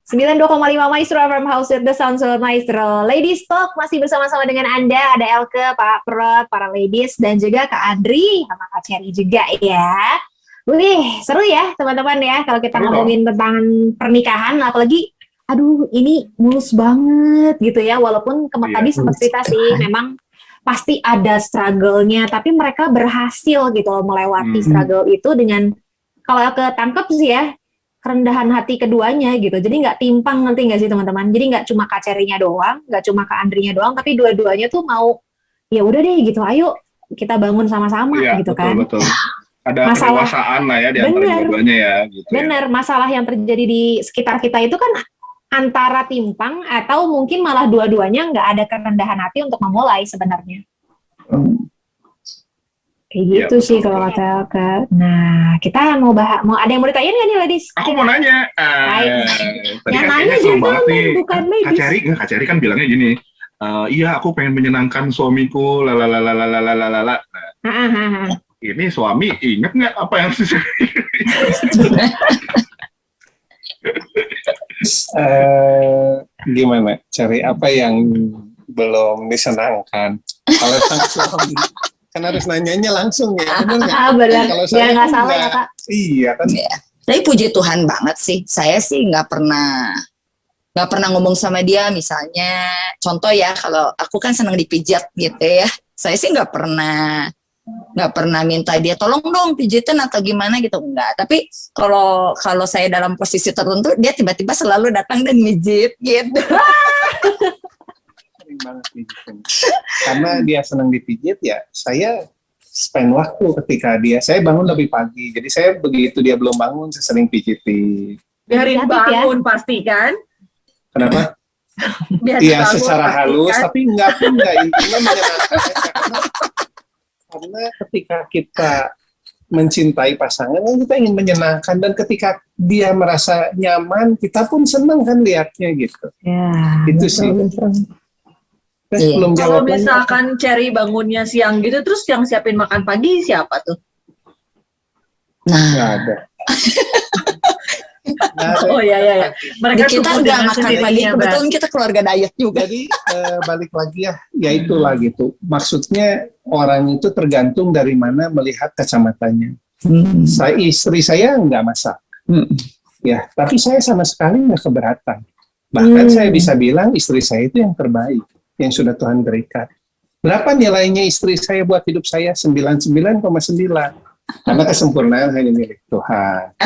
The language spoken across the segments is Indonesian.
92,5 Maestro from House with the Sound Soul Maestro. Ladies Talk masih bersama-sama dengan Anda. Ada Elke, Pak Prot, para ladies, dan juga Kak Andri, sama Kak Cherry juga ya. Wih, seru ya teman-teman ya kalau kita ngomongin tentang pernikahan, apalagi aduh ini mulus banget gitu ya, walaupun tadi sempat cerita sih, memang pasti ada struggle-nya, tapi mereka berhasil gitu loh melewati struggle itu dengan, kalau ketangkep sih ya, kerendahan hati keduanya gitu. Jadi nggak timpang, nanti nggak sih teman-teman? Jadi nggak cuma Kak Cherry-nya doang, nggak cuma Kak Andrinya doang, tapi dua-duanya tuh mau, ya udah deh gitu, ayo kita bangun sama-sama gitu betul, kan. Betul. Ada kedewasaan lah ya di antara dua-duanya ya. Gitu bener, masalah yang terjadi di sekitar kita itu kan antara timpang atau mungkin malah dua-duanya nggak ada kerendahan hati untuk memulai sebenarnya. Kayak gitu ya, sih kalau kata Kak. Nah, kita mau ada yang mau ditanyain nggak nih, ladies? Aku mau nanya. Tadi yang nanya gentleman, bukan ladies. Kak Cherry kan bilangnya gini, iya aku pengen menyenangkan suamiku, lalalalalalalalalala. Ini suami inget nggak apa yang gimana? Cari apa yang belum disenangkan? Kalau sang suami kan harus nanyanya langsung ya, benar nggak? Benar. Kalau saya nggak salah ya Kak. Iya kan. Ya. Tapi puji Tuhan banget sih, saya sih nggak pernah ngomong sama dia, misalnya contoh ya, kalau aku kan senang dipijat gitu ya, saya sih nggak pernah minta dia tolong dong pijitin atau gimana gitu, enggak. Tapi kalau saya dalam posisi tertentu, dia tiba-tiba selalu datang dan mijit gitu. Sering banget pijitin. Karena dia senang dipijit ya, saya spend waktu ketika saya bangun lebih pagi, jadi saya begitu dia belum bangun, saya sering pijitin. Biarin bangun ya? Pasti kan? Kenapa? Iya secara halus, kan? Tapi enggak intinya menyenangkan karena ketika kita mencintai pasangan, kita ingin menyenangkan, dan ketika dia merasa nyaman, kita pun senang kan lihatnya gitu. Ya, itu sih. Kalau misalkan Cherry bangunnya siang gitu, terus yang siapin makan pagi siapa tuh? Nggak ada. Oh ya. Mereka kita nggak makan pagi, kebetulan kita keluarga diet juga. Jadi balik lagi ya itulah gitu. Maksudnya orang itu tergantung dari mana melihat kacamatanya. Istri saya nggak masak, ya, tapi saya sama sekali nggak keberatan. Bahkan saya bisa bilang istri saya itu yang terbaik yang sudah Tuhan berikan. Berapa nilainya istri saya buat hidup saya? 99,9. Karena kesempurnaan hanya milik Tuhan.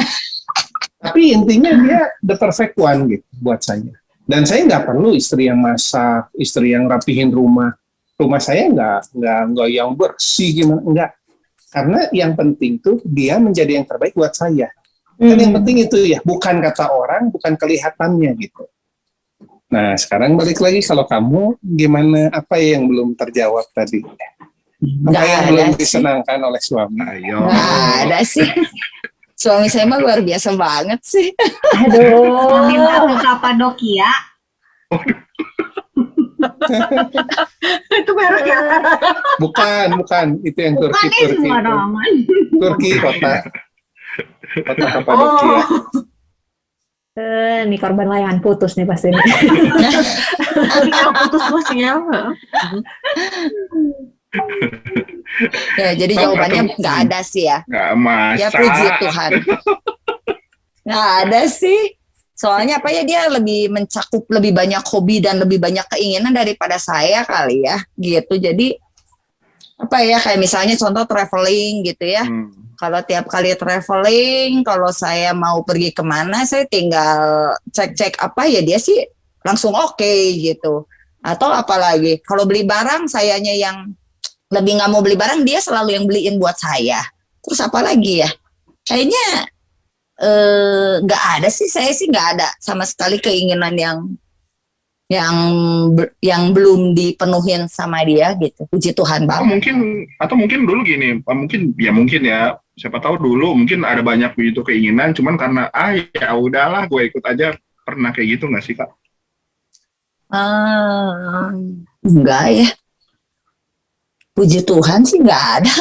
Tapi intinya dia the perfect one gitu buat saya. Dan saya nggak perlu istri yang masak, istri yang rapihin rumah. Rumah saya nggak yang bersih gimana, enggak. Karena yang penting tuh dia menjadi yang terbaik buat saya. Kan yang penting itu ya, bukan kata orang, bukan kelihatannya gitu. Nah sekarang balik lagi, kalau kamu gimana, apa yang belum terjawab tadi? Apa yang belum disenangkan oleh suami? Nggak ada sih. Suami saya mah luar biasa banget sih. Aduh. Minta ke Kapadokia. Itu merek ya? Bukan. Itu yang Turki. Turki kota Kapadokia. Nih korban layangan putus nih pasti. Putus ya. Ya, jadi jawabannya nggak ada sih ya. Nggak masak. Ya puji Tuhan. Nggak ada sih. Soalnya apa ya, dia lebih mencakup lebih banyak hobi dan lebih banyak keinginan daripada saya kali ya. Gitu. Jadi apa ya, kayak misalnya contoh traveling gitu ya. Kalau tiap kali traveling, kalau saya mau pergi kemana, saya tinggal cek-cek apa ya, dia sih langsung oke gitu. Atau apalagi kalau beli barang, sayanya yang lebih nggak mau beli barang, dia selalu yang beliin buat saya. Terus apa lagi ya? Kayaknya nggak ada sih, saya sih nggak ada sama sekali keinginan yang belum dipenuhin sama dia gitu. Puji Tuhan banget. Atau mungkin dulu gini, mungkin ya, siapa tahu dulu mungkin ada banyak begitu keinginan, cuman karena ya udahlah gue ikut aja. Pernah kayak gitu nggak sih Kak? Enggak ya. Puji Tuhan sih nggak ada.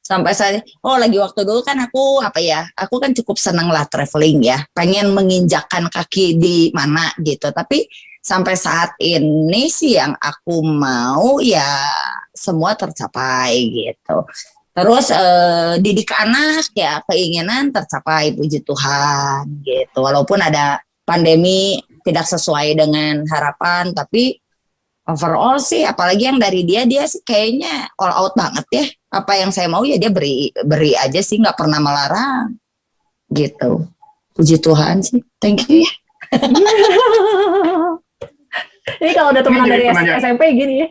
Sampai saya, lagi waktu dulu kan aku kan cukup seneng lah traveling ya, pengen menginjakkan kaki di mana gitu. Tapi sampai saat ini sih yang aku mau ya semua tercapai gitu. Terus didik anak ya keinginan tercapai, puji Tuhan gitu. Walaupun ada pandemi tidak sesuai dengan harapan, tapi overall sih apalagi yang dari dia sih kayaknya all out banget ya. Apa yang saya mau ya dia beri aja sih, nggak pernah melarang gitu. Puji Tuhan sih. Thank you ya. Ini kalau udah temenan dari SMP gini ya.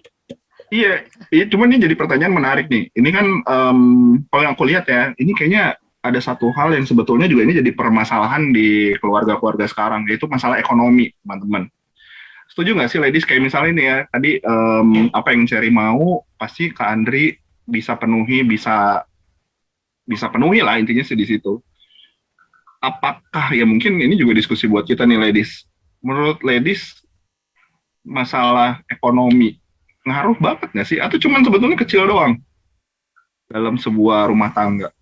Iya, cuman ini jadi pertanyaan menarik nih. Ini kan kalau yang aku lihat ya, ini kayaknya ada satu hal yang sebetulnya juga ini jadi permasalahan di keluarga-keluarga sekarang, yaitu masalah ekonomi, teman-teman. Setuju nggak sih, ladies? Kayak misalnya nih ya, tadi apa yang Cherry mau, pasti Kak Andri bisa penuhi lah intinya sih di situ. Apakah ya mungkin ini juga diskusi buat kita nih, ladies. Menurut ladies, masalah ekonomi ngaruh banget nggak sih? Atau cuman sebetulnya kecil doang dalam sebuah rumah tangga?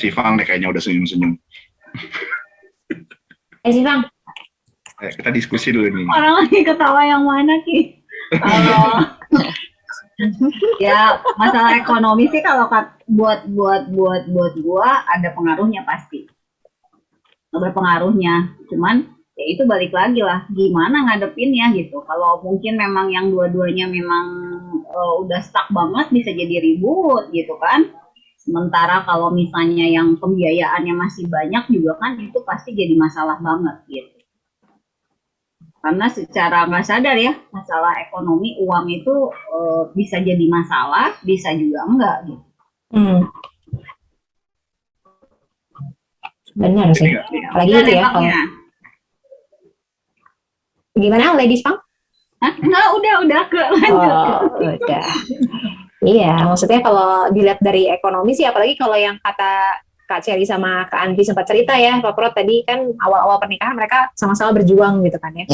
Cifang deh kayaknya udah senyum-senyum. Cifang. Kita diskusi dulu nih. Orang lagi ketawa yang mana Ki? Ya masalah ekonomi sih kalau buat gua ada pengaruhnya pasti. Berpengaruhnya. Cuman ya itu balik lagi lah, gimana ngadepinnya gitu. Kalau mungkin memang yang dua-duanya memang udah stuck banget, bisa jadi ribut gitu kan. Sementara kalau misalnya yang pembiayaannya masih banyak juga kan itu pasti jadi masalah banget gitu. Karena secara nggak sadar ya, masalah ekonomi, uang itu bisa jadi masalah, bisa juga enggak gitu. Benar sih. Apalagi gitu ya kalau gimana, ladies Pang? Enggak, udah ke lanjut. Udah. Iya, maksudnya kalau dilihat dari ekonomi sih, apalagi kalau yang kata Kak Cherry sama Kak Andri sempat cerita ya, Pak Prot tadi kan awal-awal pernikahan mereka sama-sama berjuang gitu kan ya.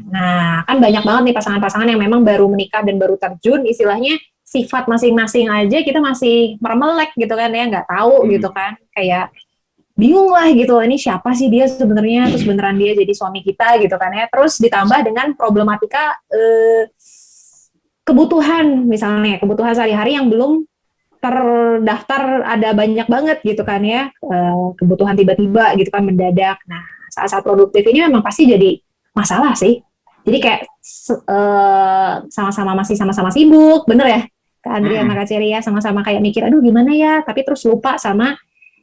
Nah, kan banyak banget nih pasangan-pasangan yang memang baru menikah dan baru terjun, istilahnya sifat masing-masing aja kita masih meremelek gitu kan ya, nggak tahu gitu kan, kayak bingung lah gitu, ini siapa sih dia sebenarnya, terus beneran dia jadi suami kita gitu kan ya. Terus ditambah dengan problematika kebutuhan, misalnya kebutuhan sehari-hari yang belum terdaftar ada banyak banget gitu kan ya, kebutuhan tiba-tiba gitu kan mendadak. Nah saat-saat produktif ini memang pasti jadi masalah sih. Jadi kayak sama-sama sibuk, bener ya Kak Andri sama Kak Cherry ya, sama-sama kayak mikir aduh gimana ya, tapi terus lupa sama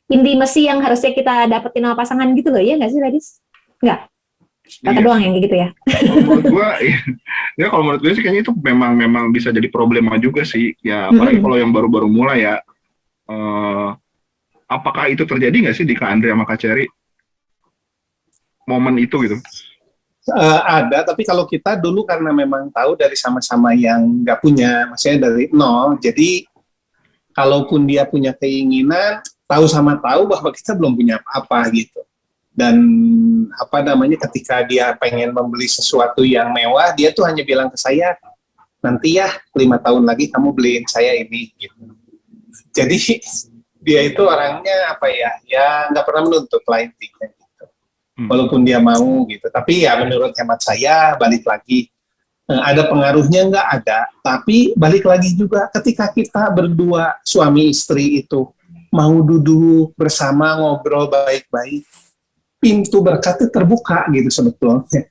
intimasi yang harusnya kita dapetin sama pasangan gitu loh, ya nggak sih ladies? Nggak? Kata doang yang kayak gitu ya? Menurut gue, ya kalau menurut gue sih kayaknya itu memang bisa jadi problema juga sih. Ya apalagi kalau yang baru-baru mulai ya. Apakah itu terjadi nggak sih di Kak Andri sama Kak Cherry? Momen itu gitu? Ada, tapi kalau kita dulu karena memang tahu dari sama-sama yang nggak punya, maksudnya dari nol, jadi kalaupun dia punya keinginan, tahu bahwa kita belum punya apa-apa gitu. Dan ketika dia pengen membeli sesuatu yang mewah, dia tuh hanya bilang ke saya, nanti ya 5 tahun lagi kamu beliin saya ini gitu. Jadi dia itu orangnya ya nggak pernah menuntut lah intinya gitu. Walaupun dia mau gitu. Tapi ya menurut hemat saya balik lagi, ada pengaruhnya nggak ada. Tapi balik lagi juga ketika kita berdua suami istri itu mau duduk bersama ngobrol baik-baik, pintu berkatnya terbuka gitu sebetulnya.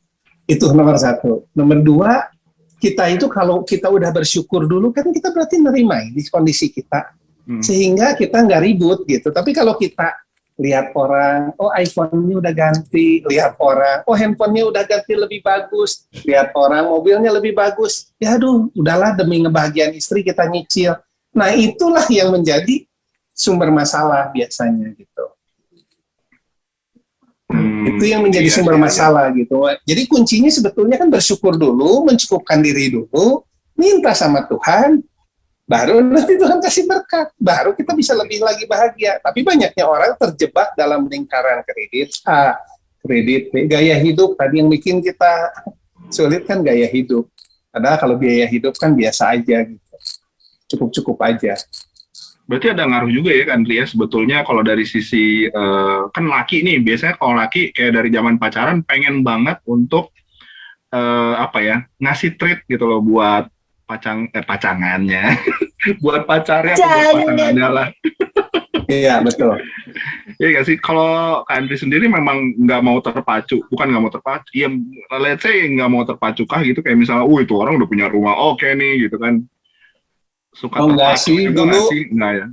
Itu nomor 1. Nomor 2, kita itu kalau kita udah bersyukur dulu kan kita berarti nerima ini kondisi kita, sehingga kita nggak ribut gitu. Tapi kalau kita lihat orang, iPhone-nya udah ganti, lihat orang, handphone-nya udah ganti lebih bagus, lihat orang mobilnya lebih bagus, ya aduh udahlah demi ngebahagiain istri kita nyicil. Nah itulah yang menjadi sumber masalah biasanya gitu. Itu yang menjadi sumber masalah gitu. Jadi kuncinya sebetulnya kan bersyukur dulu, mencukupkan diri dulu, minta sama Tuhan, baru nanti Tuhan kasih berkat, baru kita bisa lebih lagi bahagia. Tapi banyaknya orang terjebak dalam lingkaran kredit A, kredit B, gaya hidup tadi yang bikin kita sulit kan gaya hidup. Padahal kalau biaya hidup kan biasa aja gitu, cukup-cukup aja. Berarti ada ngaruh juga ya kan Ria, sebetulnya kalau dari sisi kan laki nih, biasanya kalau laki kayak dari zaman pacaran pengen banget untuk apa ya, ngasih treat gitu loh buat pacangannya, buat pacarnya atau buat pasangannya lah. Iya, betul. Iya nggak sih, kalau Kak Andri sendiri memang nggak mau terpacu, bukan nggak mau terpacu, ya let's say nggak mau terpacu kah gitu, kayak misalnya, itu orang udah punya rumah oke nih gitu kan, suka Oh, enggak terpacu sih, juga dulu nggak sih? Enggak ya?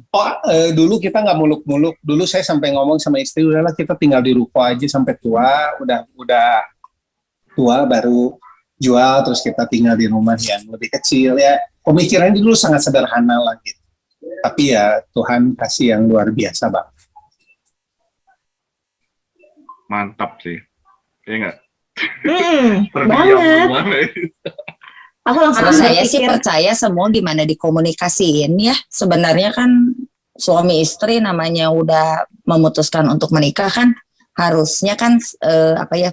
dulu kita nggak muluk-muluk. Dulu saya sampai ngomong sama istri, udahlah kita tinggal di ruko aja sampai tua, udah tua baru jual, terus kita tinggal di rumah yang lebih kecil ya. Pemikirannya dulu sangat sederhana lah gitu. Tapi ya Tuhan kasih yang luar biasa, Bang. Mantap sih, ya nggak? Banget. Semua. Aku langsung Kalau saya sih berpikir, percaya semua gimana dikomunikasiin ya. Sebenarnya kan suami istri namanya udah memutuskan untuk menikah kan harusnya kan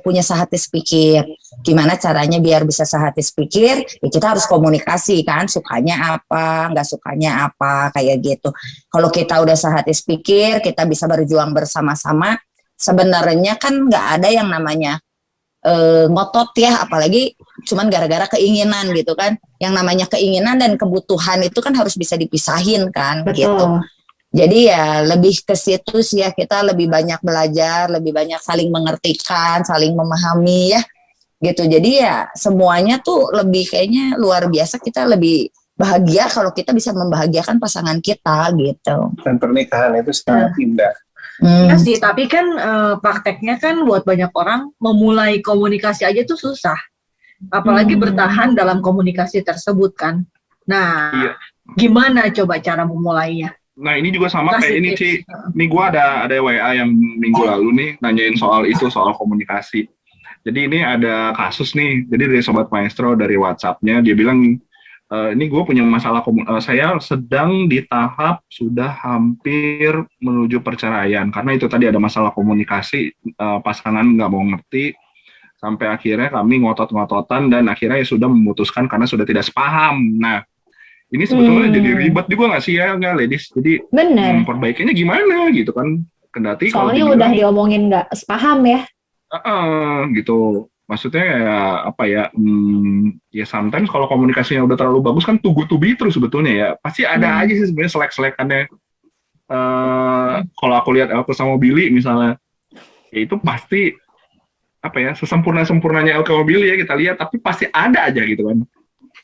punya sehati sepikir. Gimana caranya biar bisa sehati sepikir? Ya kita harus komunikasi kan, sukanya apa, nggak sukanya apa, kayak gitu. Kalau kita udah sehati sepikir, kita bisa berjuang bersama-sama. Sebenarnya kan nggak ada yang namanya ngotot ya, apalagi cuman gara-gara keinginan gitu kan. Yang namanya keinginan dan kebutuhan itu kan harus bisa dipisahin kan, gitu. betul. Jadi ya lebih ke situ sih ya, kita lebih banyak belajar, lebih banyak saling mengertikan, saling memahami ya, gitu. Jadi ya semuanya tuh lebih kayaknya luar biasa, kita lebih bahagia kalau kita bisa membahagiakan pasangan kita gitu. Dan pernikahan itu sangat indah. Ya sih, tapi kan prakteknya kan buat banyak orang memulai komunikasi aja tuh susah. Apalagi bertahan dalam komunikasi tersebut kan. Nah, Iya. gimana coba cara memulainya? Nah ini juga sama kayak ini Kasih sih. tips. Ini gue ada WA yang minggu lalu nih nanyain soal itu, soal komunikasi. Jadi ini ada kasus nih. Jadi dari Sobat Maestro dari WhatsApp-nya dia bilang, ini gue punya masalah saya sedang di tahap sudah hampir menuju perceraian karena itu tadi ada masalah komunikasi, pasangan nggak mau ngerti sampai akhirnya kami ngotot-ngototan dan akhirnya ya sudah memutuskan karena sudah tidak sepaham. Nah ini sebetulnya jadi ribet juga nggak sih ya, nggak ladies? Jadi Bener. perbaikannya gimana gitu kan? Kendati kalau Soalnya dibilang, udah diomongin nggak sepaham ya. gitu. Maksudnya ya apa ya? Ya sometimes kalau komunikasinya udah terlalu bagus kan too good to be true sebetulnya ya. Pasti ada aja sih sebenarnya selek-selekannya. Kalau aku lihat Elke sama Billy misalnya, ya itu pasti apa ya, sesempurna-sempurnanya Elke sama Billy ya kita lihat, tapi pasti ada aja gitu kan.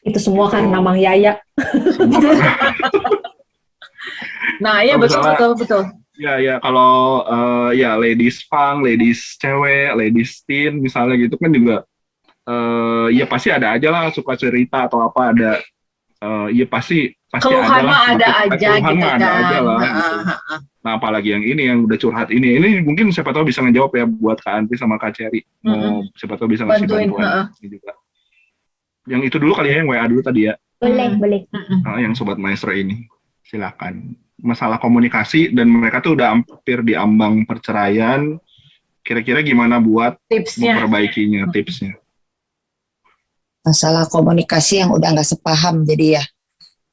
Itu semua karena Mang Yaya. Nah, iya betul, Misalnya- betul. Ya kalau ya ladies punk, ladies cewek, ladies teen misalnya gitu kan juga ya pasti ada aja lah suka cerita atau apa, ada ya pasti Keluhan ada lah, mah ada aja keluhan gitu mah kan. ada aja lah gitu. Nah apalagi yang ini yang udah curhat ini mungkin siapa tahu bisa ngejawab ya buat Kak Andri sama Kak Cherry. Mau siapa tahu bisa ngasih Bantuin, bantuan ini juga. Yang itu dulu kali ya, yang WA dulu tadi ya. Boleh. Yang Sobat Maestro ini silakan. Masalah komunikasi dan mereka tuh udah hampir di ambang perceraian. Kira-kira gimana buat Tipsnya. memperbaikinya, tipsnya? Masalah komunikasi yang udah nggak sepaham, jadi ya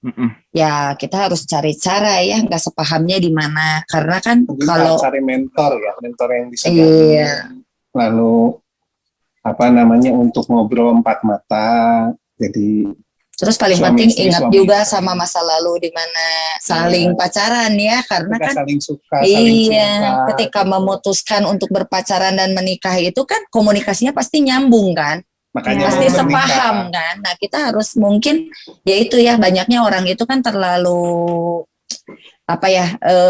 Mm-mm. ya kita harus cari cara ya nggak sepahamnya di mana, karena kan Mungkin kalau cari mentor yang bisa iya lalu apa namanya untuk ngobrol empat mata. Jadi terus paling Suami penting istri, ingat suami juga istri. sama masa lalu di mana saling Iya. pacaran ya, karena kita kan saling suka, saling iya cinta. ketika memutuskan untuk berpacaran dan menikah itu kan komunikasinya pasti nyambung kan, Makanya pasti mau menikah. sepaham kan. Nah kita harus mungkin ya itu ya, banyaknya orang itu kan terlalu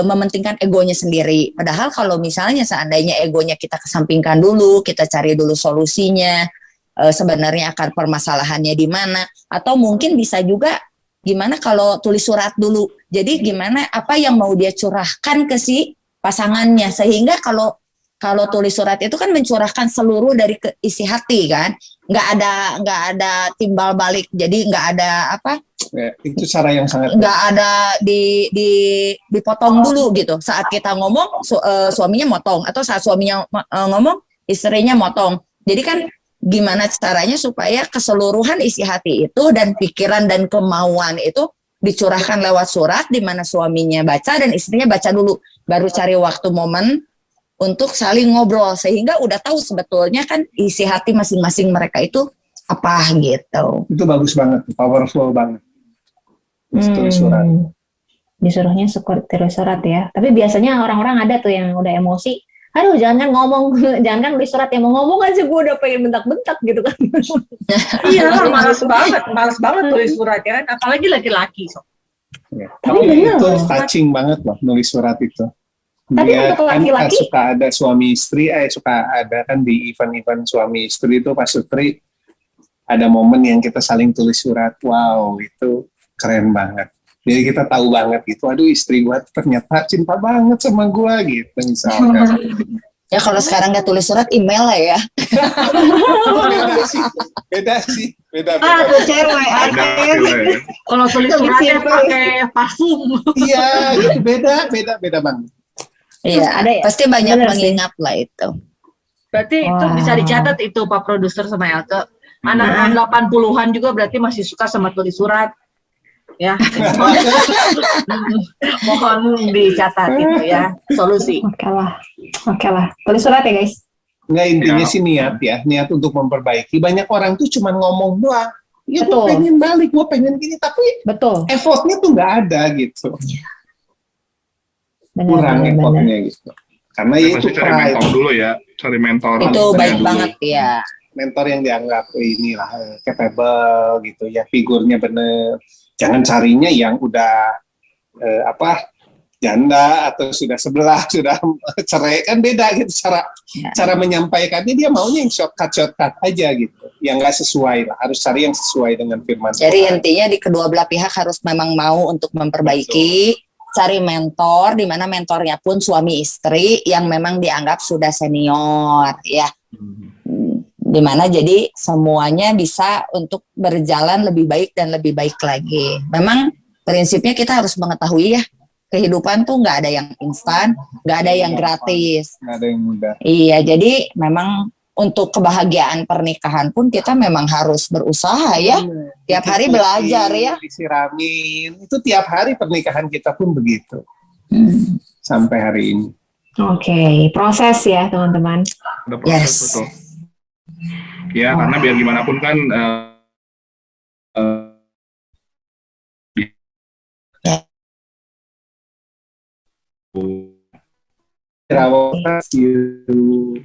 mementingkan egonya sendiri. Padahal kalau misalnya seandainya egonya kita kesampingkan dulu, kita cari dulu solusinya, sebenarnya akar permasalahannya di mana, atau mungkin bisa juga gimana kalau tulis surat dulu. Jadi gimana apa yang mau dia curahkan ke si pasangannya, sehingga kalau tulis surat itu kan mencurahkan seluruh dari isi hati kan, nggak ada timbal balik, jadi nggak ada Ya, itu cara yang sangat nggak ada dipotong dulu gitu. Saat kita ngomong suaminya motong, atau saat suaminya ngomong istrinya motong. Jadi kan gimana caranya supaya keseluruhan isi hati itu dan pikiran dan kemauan itu dicurahkan lewat surat di mana suaminya baca dan istrinya baca dulu, baru cari waktu momen untuk saling ngobrol sehingga udah tahu sebetulnya kan isi hati masing-masing mereka itu apa gitu. Itu bagus banget, powerful banget. Tulis surat. Disuruhnya tulis surat ya. Tapi biasanya orang-orang ada tuh yang udah emosi. Aduh, jangan ngomong, jangan nulis surat, yang mau ngomong aja gue udah pengen bentak-bentak gitu kan. Iya, males banget tulis surat ya kan, apalagi laki-laki. Ya. Tapi bener itu loh. touching banget loh nulis surat itu. Tapi Dia untuk kan laki-laki- suka ada suami istri, suka ada kan di event-event suami istri itu Pak Sutri ada momen yang kita saling tulis surat. Wow, itu keren banget. Jadi kita tahu banget gitu, aduh istri gua ternyata cinta banget sama gua gitu misalnya. Ya kalau sekarang nggak tulis surat, email lah ya. beda sih. Tuh cewek, kalau tulis suratnya pakai parfum. Iya, gitu, beda banget. Iya, Ada ya? pasti banyak Bener sih. mengingat lah itu. Berarti itu Wah. bisa dicatat itu Pak Produser sama Elke. Anak 80-an juga berarti masih suka sama tulis surat. Ya. Mohon dicatat itu ya, solusi. Oke lah. Tulis surat ya guys. Nggak, intinya Ya. sih niat untuk memperbaiki. Banyak orang tuh cuma ngomong doang. Ya gue Betul. pengen balik, gue pengen gini, tapi Betul. effortnya tuh nggak ada gitu. Benar, Kurang benar. effortnya gitu. Karena ya itu Pasti cari pride. mentor dulu ya, cari mentor. Itu baik dulu. banget ya. Mentor yang dianggap inilah capable gitu ya, figurnya bener. Jangan carinya yang udah janda atau sudah sebelah, sudah cerai, kan beda gitu cara menyampaikannya. Dia maunya yang shortcut aja gitu, yang nggak sesuai lah. Harus cari yang sesuai dengan firman Jadi Tuhan. intinya di kedua belah pihak harus memang mau untuk memperbaiki, cari mentor, di mana mentornya pun suami istri yang memang dianggap sudah senior ya. Di mana jadi semuanya bisa untuk berjalan lebih baik dan lebih baik lagi. Memang prinsipnya kita harus mengetahui ya, kehidupan tuh nggak ada yang instan, nggak ada yang gratis. Nggak ada yang mudah. Iya, jadi memang untuk kebahagiaan pernikahan pun kita memang harus berusaha ya. Tiap hari belajar ya. Disiramin. Itu tiap hari pernikahan kita pun begitu. Sampai hari ini. Oke, proses ya teman-teman. Ada proses, Yes. betul. Ya, karena biar gimana pun kan Rawat you.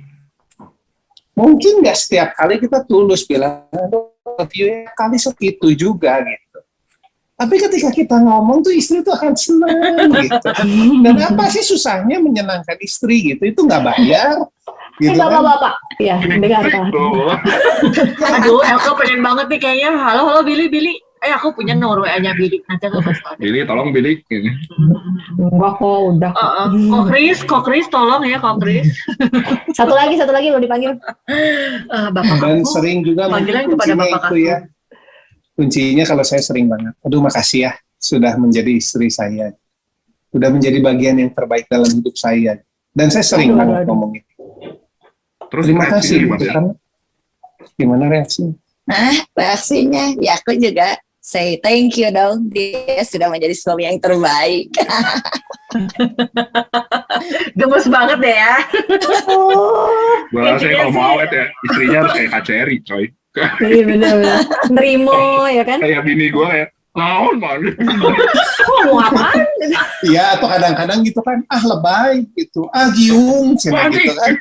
Mungkin nggak setiap kali kita tulus bilang, love you ya, kali segitu juga gitu. Tapi ketika kita ngomong tuh istri tuh akan senang gitu. Dan apa sih susahnya menyenangkan istri gitu? Itu nggak bayar. Gitu kan. Bapak-bapak, ya dengarkan. Aduh, Elke pengen banget nih kayaknya. Halo Billy. Aku punya nomor WA-nya Billy. Nanti aku kasih tahu. Billy, tolong Billy. Gini. Enggak kok, udah. Kok Chris, tolong ya Kok Chris. Satu lagi belum dipanggil. Bapak Dan aku. sering juga Panggilan mungkin kepada kuncinya bapak itu aku. ya. Kuncinya kalau saya sering banget. Aduh makasih ya sudah menjadi istri saya. Sudah menjadi bagian yang terbaik dalam hidup saya. Dan saya sering Aduh, banget aduh. ngomong itu. Terus Terima reaksinya kasih. gimana ya? Kan? Gimana reaksinya? Reaksinya ya aku juga say thank you dong, dia sudah menjadi suami yang terbaik. Gemes banget deh ya. Gue rasa kalau mau awet ya, istrinya harus kayak Kak Cherry, coy. Iya benar. Nerimo ya kan? Kayak bini gue kayak, naon banget. Mau apaan? Iya, atau kadang-kadang gitu kan, lebay gitu, giung, cina gitu kan.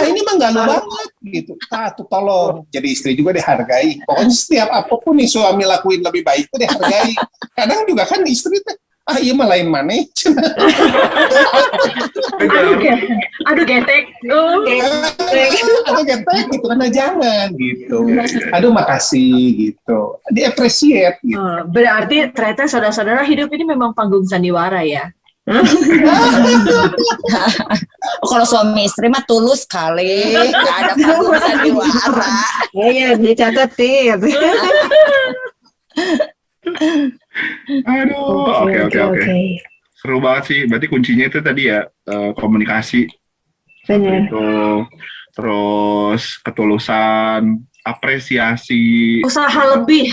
Ini mah galau banget gitu. Tuh tolong, jadi istri juga dihargai. Pokoknya setiap apapun nih suami lakuin lebih baik itu dihargai. Kadang juga kan istri tuh, iya mah lain mana. Aduh getek. Atau getek gitu, karena jangan gitu. Aduh makasih gitu, di-appreciate gitu. Berarti ternyata saudara-saudara hidup ini memang panggung sandiwara ya. Kalau suami istri mah tulus kali, nggak ada panggung sandiwara. Iya, dicatat sih. Aduh, oke. Seru banget sih. Berarti kuncinya itu tadi ya, komunikasi. Benar. Itu, terus ketulusan, apresiasi. Usaha lebih.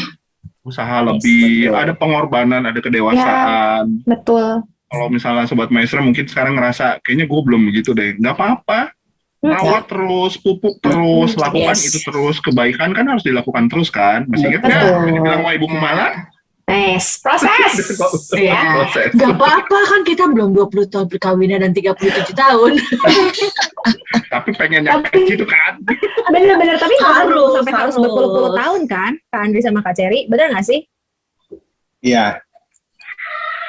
usaha lebih, betul. ada pengorbanan, ada kedewasaan. Betul. Kalau misalnya Sobat Maestro mungkin sekarang ngerasa, kayaknya gue belum begitu deh. Nggak apa-apa. Rawat terus, pupuk terus, lakukan Yes. itu terus. Kebaikan kan harus dilakukan terus kan. Masih ingat nggak? Betul. Yang bilang sama Ibu Pemala? Proses. Ya. Proses. Gak apa-apa kan kita belum 20 tahun perkawinan dan 37 tahun. Tapi pengen nyampe situ kan. Bener-bener, tapi nggak perlu Harus, sampai harus harus. berpuluh-puluh tahun kan, Kak Andri sama Kak Cherry, bener nggak sih? Ya,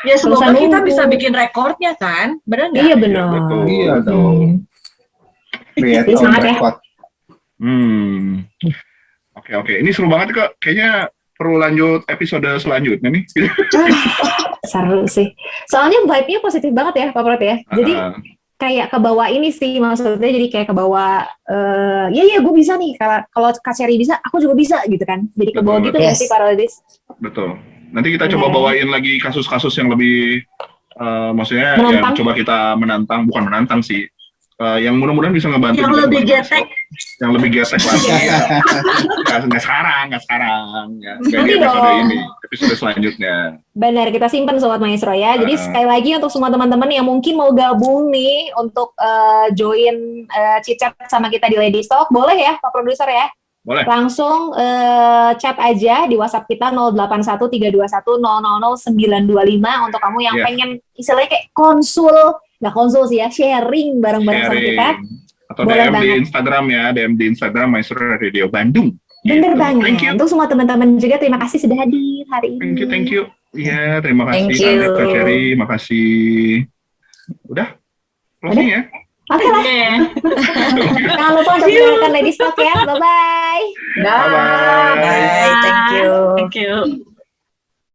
Ya semoga Nggak usah kita nunggu. bisa bikin rekornya kan, bener nggak? Iya bener. betul. iya dong. Create Jadi on semangat ya. record. Oke. Ini seru banget kok. Kayaknya perlu lanjut episode selanjutnya nih. Seru sih. Soalnya vibe-nya positif banget ya, Pak Prot ya. Jadi kayak kebawa ini sih maksudnya, jadi kayak kebawa ya gue bisa nih, kalau Kak Cherry bisa aku juga bisa gitu kan, jadi kebawa Betul, gitu betul. ya sih para ladies. Betul. Nanti kita coba bawain lagi kasus-kasus yang lebih, maksudnya Menantang. yang coba kita menantang, bukan menantang sih, yang mudah-mudahan bisa ngebantu. Yang juga lebih Sobat Maestro. getek. Yang lebih getek lagi. Nggak sekarang. Nggak di Nanti episode dong. ini, episode selanjutnya. Benar, kita simpan Sobat Maestro ya. Jadi sekali lagi untuk semua teman-teman yang mungkin mau gabung nih untuk join chit-chat sama kita di Ladies Talk, boleh ya Pak Produser ya? Boleh. Langsung chat aja di WhatsApp kita 081321000925 untuk kamu yang Yes. pengen istilahnya kayak nggak konsul sih ya, sharing bareng-bareng sama kita. Atau Boleh DM di banget. Instagram ya, DM di Instagram Maestro Radio Bandung. Bener Gitu. banget. Thank you. Untuk semua teman-teman juga terima kasih sudah hadir hari ini. Thank you. Iya, terima kasih Thank you. Kak Cherry, makasih. Udah? Closing ya? Oke lah. Oke. Jangan lupa untuk mendengarkan Ladies Talk ya. Bye-bye. Bye-bye. Bye, thank you. Thank you.